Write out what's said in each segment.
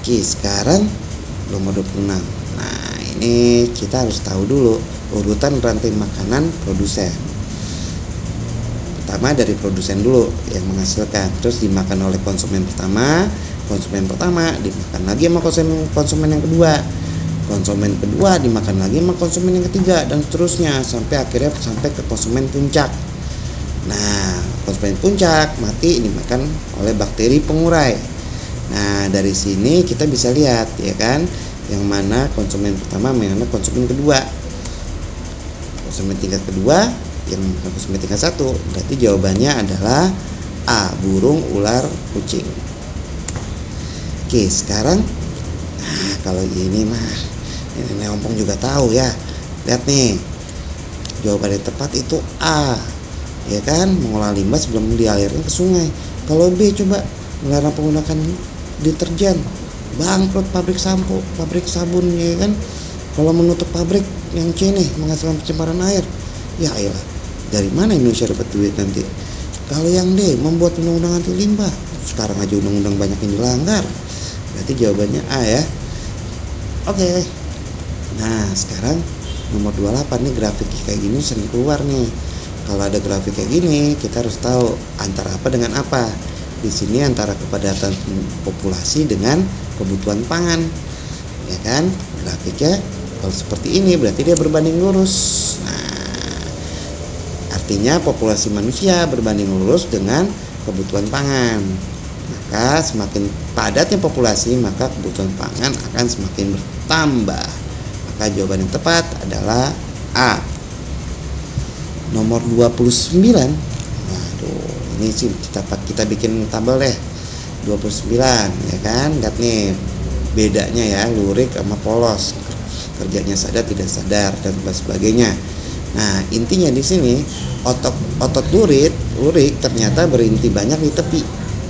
Oke, sekarang nomor 26. Nah, ini kita harus tahu dulu urutan rantai makanan produsen. Pertama dari produsen dulu yang menghasilkan, terus dimakan oleh konsumen pertama dimakan lagi sama konsumen yang kedua, konsumen kedua dimakan lagi sama konsumen yang ketiga, dan seterusnya sampai akhirnya sampai ke konsumen puncak. Nah, konsumen puncak mati dimakan oleh bakteri pengurai. Nah, dari sini kita bisa lihat ya kan, yang mana konsumen pertama, yang mana konsumen kedua. Konsumen tingkat kedua yang konsumen tingkat 1, berarti jawabannya adalah A, burung, ular, kucing. Oke, sekarang kalau ini mah Nenek Ompong juga tahu ya. Lihat nih, jawaban yang tepat itu A, ya kan, mengolah limbah sebelum dialirkan ke sungai. Kalau B, coba melarang penggunaan deterjen, bangkrut pabrik sampo, pabrik sabun, ya kan. Kalau menutup pabrik yang C nih, menghasilkan pencemaran air, ya elah, dari mana Indonesia dapat duit nanti? Kalau yang D, membuat undang-undang anti limbah, sekarang aja undang-undang banyak yang dilanggar, berarti jawabannya A ya. Oke. Nah, sekarang nomor 28 nih, grafik kayak gini sering keluar nih. Kalau ada grafik kayak gini, kita harus tahu antara apa dengan apa. Di sini antara kepadatan populasi dengan kebutuhan pangan, ya kan? Grafiknya kalau seperti ini berarti dia berbanding lurus. Nah, artinya populasi manusia berbanding lurus dengan kebutuhan pangan. Maka semakin padatnya populasi, maka kebutuhan pangan akan semakin bertambah. Maka jawaban yang tepat adalah A. Nomor 29. Waduh, ini sih kita bikin tabel deh. 29 ya kan. Lihat nih bedanya ya, lurik sama polos. Kerjanya sadar tidak sadar dan sebagainya. Nah, intinya di sini otot lurik ternyata berinti banyak di tepi,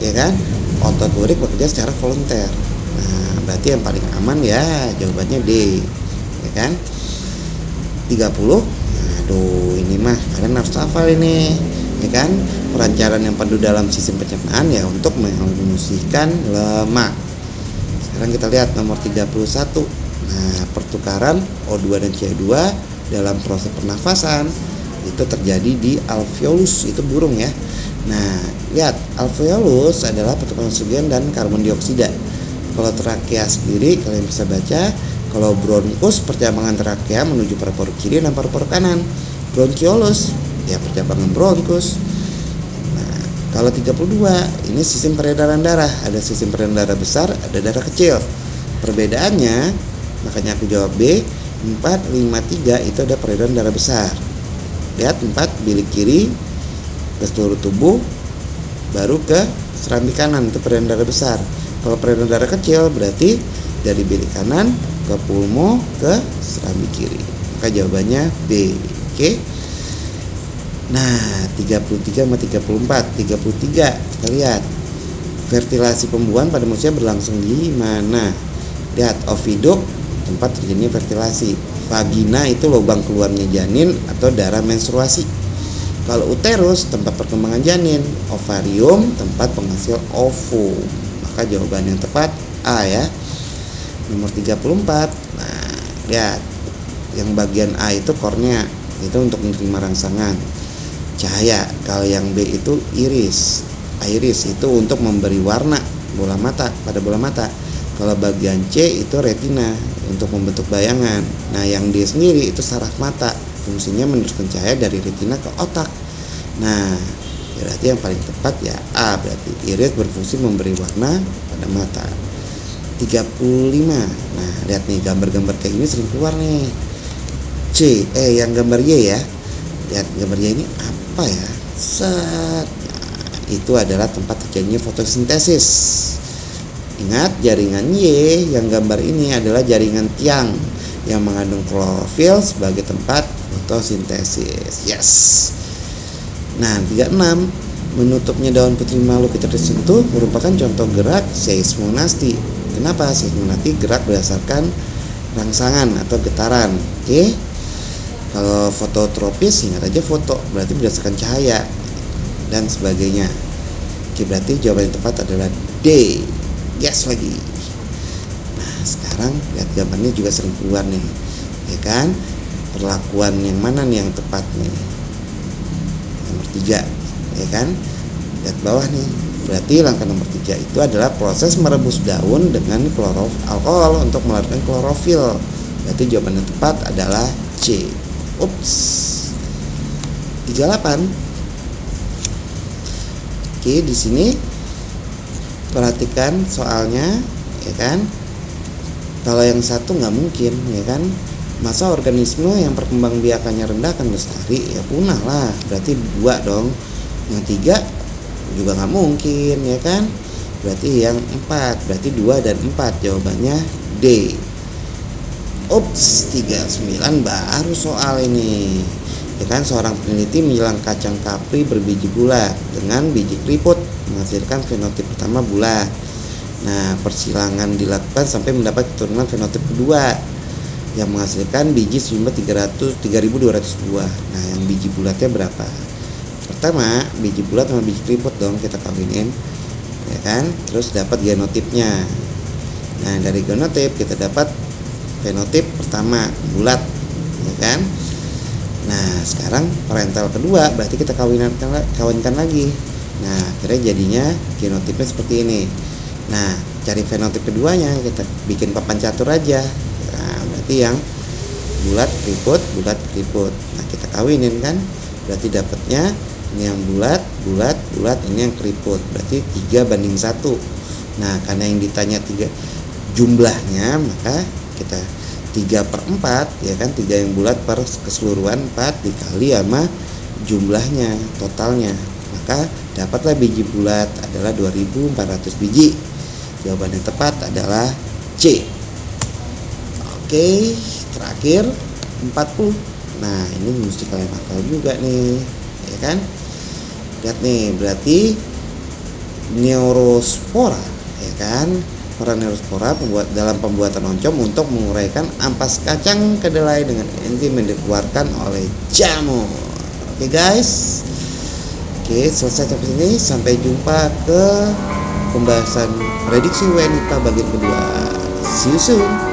ya kan? Otot lurik bekerja secara volunter. Nah, berarti yang paling aman ya jawabannya D, ya kan? 30. Aduh, ini mah kalian harus hafal ini, ya kan? Perancaran yang perlu dalam sistem pencernaan ya untuk mengembuskan lemak. Sekarang kita lihat nomor 31. Nah, pertukaran O2 dan CO2 dalam proses pernafasan itu terjadi di alveolus, itu burung ya. Nah, lihat, alveolus adalah pertukaran oksigen dan karbon dioksida. Kalau trakea sendiri kalian bisa baca, kalau bronkus percabangan trakea menuju paru-paru kiri dan paru-paru kanan. Bronkiolus ya percabangan bronkus. Nah, kalau 32 ini sistem peredaran darah, ada sistem peredaran darah besar, ada darah kecil. Perbedaannya, makanya aku jawab B. 4, 5, 3 itu ada peredaran darah besar. Lihat, 4 bilik kiri ke seluruh tubuh, baru ke serambi kanan, itu peredaran darah besar. Kalau peredaran darah kecil berarti dari bilik kanan ke pulmo ke serambi kiri. Maka jawabannya B. Oke. Nah, 33 sama 34. 33 kita lihat. Fertilasi pembuahan pada manusia berlangsung di mana? Lihat, oviduk tempat terjadinya fertilasi. Vagina itu lubang keluarnya janin atau darah menstruasi. Kalau uterus tempat perkembangan janin. Ovarium tempat penghasil ovum. Maka jawaban yang tepat A ya. Nomor 34. Nah, lihat. Yang bagian A itu kornea, itu untuk menerima rangsangan cahaya. Kalau yang B itu iris. Iris itu untuk memberi warna bola mata pada bola mata. Kalau bagian C itu retina untuk membentuk bayangan. Nah, yang D sendiri itu saraf mata, fungsinya meneruskan cahaya dari retina ke otak. Nah, berarti yang paling tepat ya A, berarti iris berfungsi memberi warna pada mata. 35. Nah, lihat nih gambar-gambar kayak gini sering keluar nih. Yang gambar Y ya. Lihat gambar Y ini apa ya? Set. Nah, itu adalah tempat terjadinya fotosintesis. Ingat, jaringan Y yang gambar ini adalah jaringan tiang yang mengandung klorofil sebagai tempat fotosintesis. Yes. Nah, 36. Menutupnya daun putih makhluk tidak tersentuh merupakan contoh gerak seismonasti. Kenapa? Seismonasti gerak berdasarkan rangsangan atau getaran. Oke. Kalau fototropis, ingat aja foto, berarti berdasarkan cahaya dan sebagainya. Oke, berarti jawaban yang tepat adalah D. Yes lagi. Nah, sekarang lihat gambarnya juga sering keluar nih, ya kan? Perlakuan yang mana nih yang tepat nih? Nomor 3, ya kan? Lihat bawah nih. Berarti langkah nomor 3 itu adalah proses merebus daun dengan alkohol untuk mengeluarkan klorofil. Berarti jawaban yang tepat adalah C. Ups. 38. Oke, di sini perhatikan soalnya, ya kan? Kalau yang satu nggak mungkin, ya kan? Masa organisme yang perkembangbiakannya rendah akan lestari? Ya punah lah. Berarti 2 dong. Yang 3 juga nggak mungkin, ya kan? Berarti yang 4. Berarti 2 dan 4. Jawabannya D. Ups, 39 baru soal ini. Ya kan, seorang peneliti menjelang kacang kapri berbiji bulat dengan biji keriput menghasilkan fenotip pertama bulat. Nah, persilangan dilakukan sampai mendapat keturunan fenotip kedua yang menghasilkan biji sejumlah 3.200 buah. Nah, yang biji bulatnya berapa? Pertama, biji bulat sama biji keriput dong kita kawinin, ya kan? Terus dapat genotipnya. Nah, dari genotip kita dapat fenotip pertama bulat, ya kan? Nah, sekarang parental kedua berarti kita kawinkan lagi. Nah, akhirnya jadinya genotipnya seperti ini. Nah, cari fenotip keduanya, kita bikin papan catur aja. Nah, berarti yang bulat keriput. Nah, kita kawinin kan? Berarti dapatnya ini yang bulat, ini yang keriput. Berarti 3:1. Nah, karena yang ditanya 3 jumlahnya, maka kita 3/4, ya kan? 3 yang bulat per keseluruhan 4 dikali sama jumlahnya totalnya, maka dapatlah biji bulat adalah 2.400 biji. Jawaban yang tepat adalah C. Oke, terakhir 40. Nah, ini mesti kalian hafal juga nih, ya kan? Lihat nih, berarti neurospora, ya kan? Para neurospora dalam pembuatan oncom untuk menguraikan ampas kacang kedelai dengan enzim yang dikeluarkan oleh jamur. Oke guys, oke, selesai sampai sini. Sampai jumpa ke pembahasan prediksi WNIPA bagian kedua. See you soon.